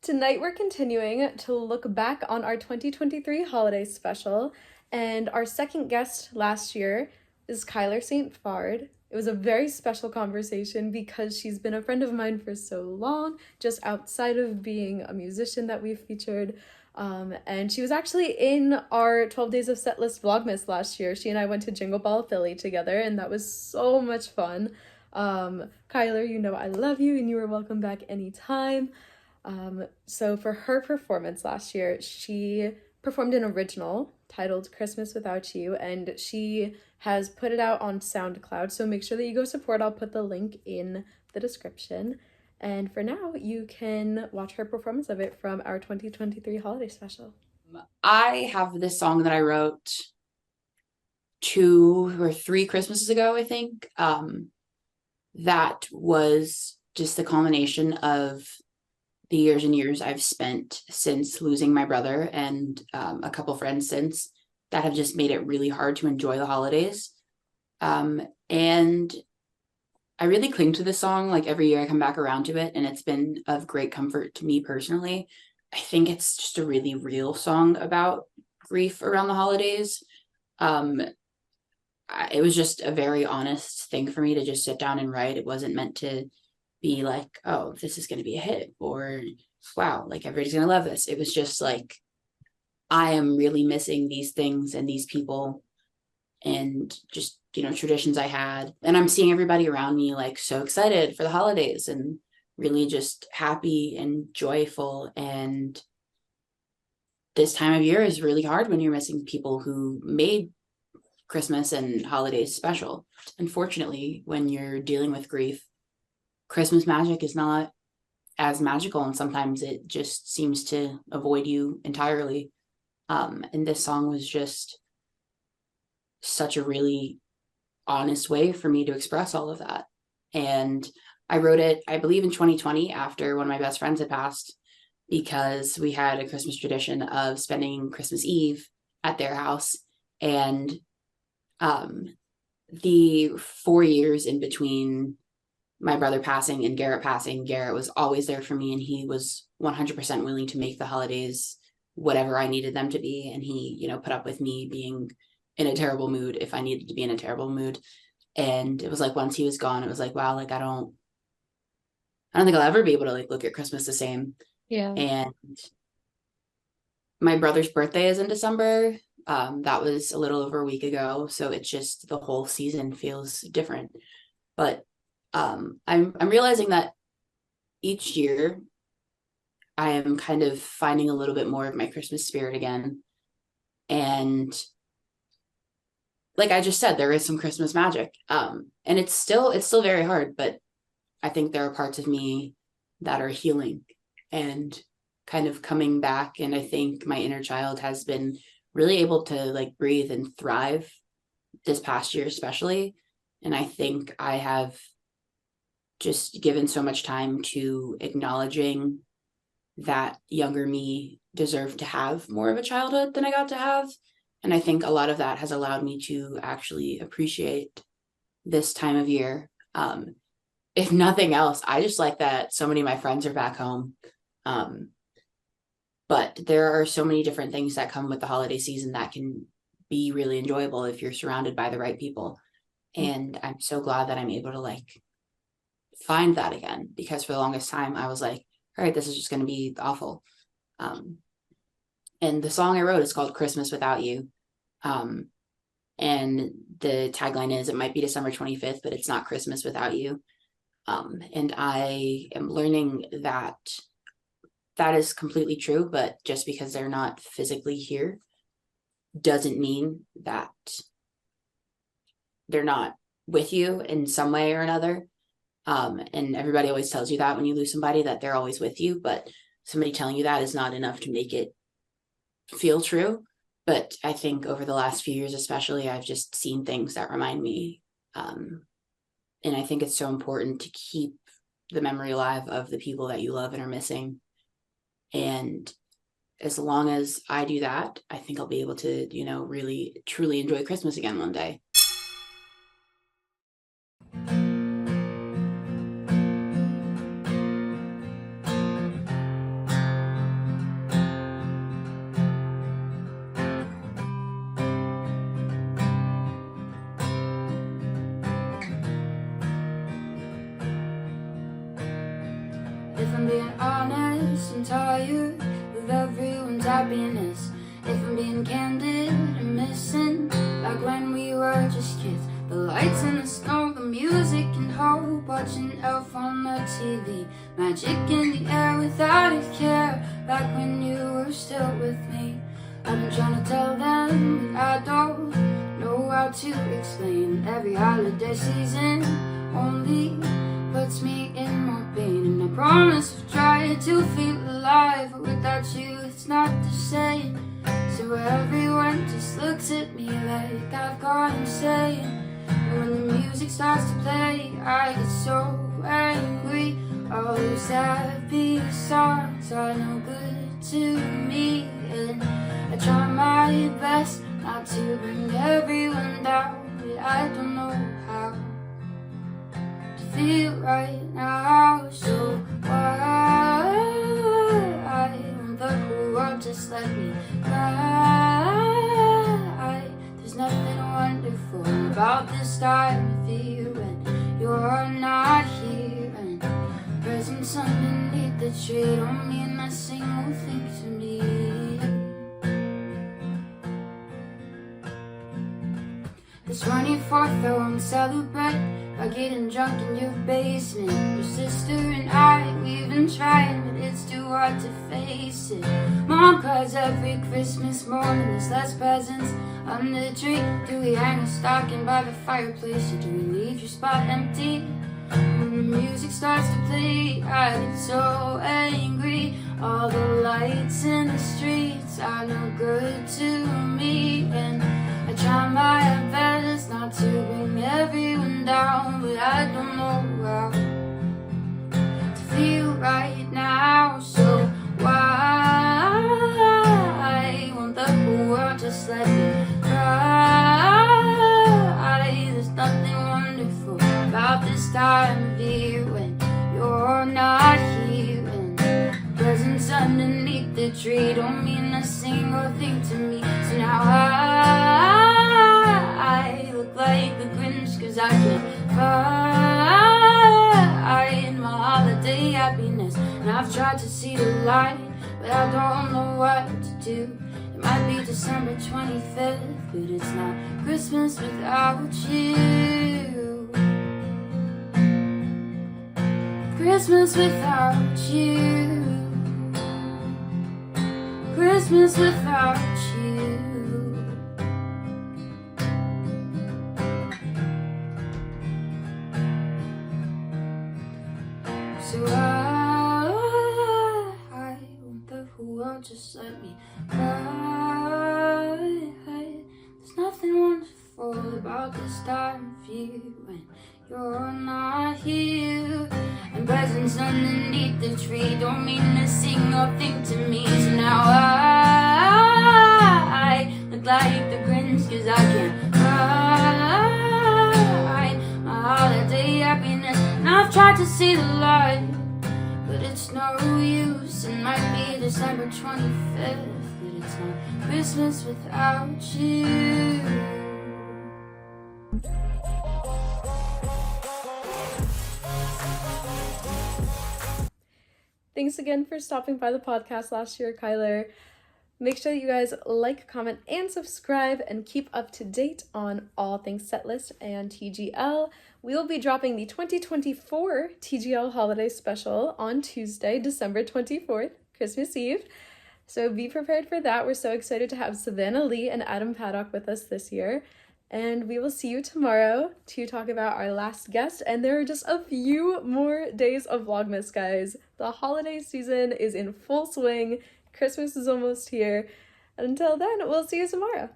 Tonight we're continuing to look back on our 2023 holiday special, and our second guest last year is Kyler St. Phard. It was a very special conversation because she's been a friend of mine for so long, just outside of being a musician that we've featured. And she was actually in our 12 Days of Setlist Vlogmas last year. She and I went to Jingle Ball Philly together, and that was so much fun. Kyler, you know I love you, and you are welcome back anytime. So for her performance last year, she performed an original titled Christmas Without You, and she has put it out on SoundCloud. So make sure that you go support. I'll put the link in the description. And for now, you can watch her performance of it from our 2023 holiday special. I have this song that I wrote 2 or 3 Christmases ago, I think. That was just the culmination of the years and years I've spent since losing my brother and a couple friends since that have just made it really hard to enjoy the holidays. And I really cling to this song. Like every year I come back around to it, and it's been of great comfort to me personally. I think it's just a really real song about grief around the holidays. It was just a very honest thing for me to just sit down and write. It wasn't meant to be like, oh, this is going to be a hit, or wow, like everybody's going to love this. It was just like, I am really missing these things and these people and just, traditions I had. And I'm seeing everybody around me like so excited for the holidays and really just happy and joyful. And this time of year is really hard when you're missing people who made Christmas and holidays special. Unfortunately, when you're dealing with grief, Christmas magic is not as magical, and sometimes it just seems to avoid you entirely. And this song was just such a really honest way for me to express all of that. And I wrote it, I believe, in 2020 after one of my best friends had passed, because we had a Christmas tradition of spending Christmas Eve at their house. And the 4 years in between my brother passing and Garrett passing, Garrett was always there for me, and he was 100% willing to make the holidays whatever I needed them to be. And he, put up with me being in a terrible mood if I needed to be in a terrible mood. And it was like, once he was gone, it was like, wow, like I don't think I'll ever be able to like look at Christmas the same. Yeah. And my brother's birthday is in December. That was a little over a week ago. So it's just the whole season feels different. But I'm realizing that each year I am kind of finding a little bit more of my Christmas spirit again. And like I just said, there is some Christmas magic. And it's still very hard, but I think there are parts of me that are healing and kind of coming back. And I think my inner child has been really able to like breathe and thrive this past year, especially. And I think I have just given so much time to acknowledging that younger me deserved to have more of a childhood than I got to have. And I think a lot of that has allowed me to actually appreciate this time of year. If nothing else, I just like that so many of my friends are back home. But there are so many different things that come with the holiday season that can be really enjoyable if you're surrounded by the right people. And I'm so glad that I'm able to like find that again, because for the longest time I was like, all right, this is just going to be awful. And the song I wrote is called Christmas Without You. And the tagline is, it might be December 25th, but it's not Christmas without you. And I am learning that that is completely true, but just because they're not physically here doesn't mean that they're not with you in some way or another. And everybody always tells you that when you lose somebody, that they're always with you, but somebody telling you that is not enough to make it feel true. But I think over the last few years, especially, I've just seen things that remind me. And I think it's so important to keep the memory alive of the people that you love and are missing. And as long as I do that, I think I'll be able to, really truly enjoy Christmas again one day. I'm being honest, I'm tired of everyone's happiness. If I'm being candid, I'm missing like when we were just kids. The lights in the snow, the music and hope, watching Elf on the TV. Magic in the air without a care, back when you were still with me. I've been trying to tell them, but I don't know how to explain. Every holiday season only puts me in more pain. And I promise I've tried to feel alive, but without you it's not the same. So everyone just looks at me like I've gone insane. And when the music starts to play, I get so angry. All those happy songs are no good to me, and I try my best not to bring everyone down, but I don't know how to feel right now. So why won't the whole world just let me cry? There's nothing wonderful about this time of year when you're not here, and presents underneath the tree don't mean a single thing to me. The 24th I won't celebrate by getting drunk in your basement. Your sister and I, we've been trying, but it's too hard to face it. Mom cries every Christmas morning, there's less presents under the tree. Do we hang a stocking by the fireplace, or do we leave your spot empty? When the music starts to play, I get so angry. All the lights in the streets are no good to me, and I try my best not to bring everyone down, but I don't know how to feel right now. So why won't the whole world just let me cry? There's nothing wonderful about this time of year when you're not here, and presents underneath the tree don't mean a single thing to me. So now I look like the Grinch, 'cause I can't find my holiday happiness. And I've tried to see the light, but I don't know what to do. It might be December 25th, but it's not Christmas without you. Christmas without you. Christmas without you. So I want the whole world just let me cry. There's nothing wonderful about this time of year when you're not here, and presents underneath the tree don't mean a single thing to me. So now I look like the Grinch, 'cause I can't hide my holiday happiness. And I've tried to see the light, but it's no use. It might be December 25th, but it's not Christmas without you. Thanks again for stopping by the podcast last year, Kyler. Make sure that you guys like, comment, and subscribe, and keep up to date on all things Setlist and TGL. We'll be dropping the 2024 TGL Holiday Special on Tuesday, December 24th, Christmas Eve. So be prepared for that. We're so excited to have Savanna, Leigh, and Adam Paddock with us this year. And we will see you tomorrow to talk about our last guest. And there are just a few more days of Vlogmas, guys. The holiday season is in full swing. Christmas is almost here. Until then, we'll see you tomorrow.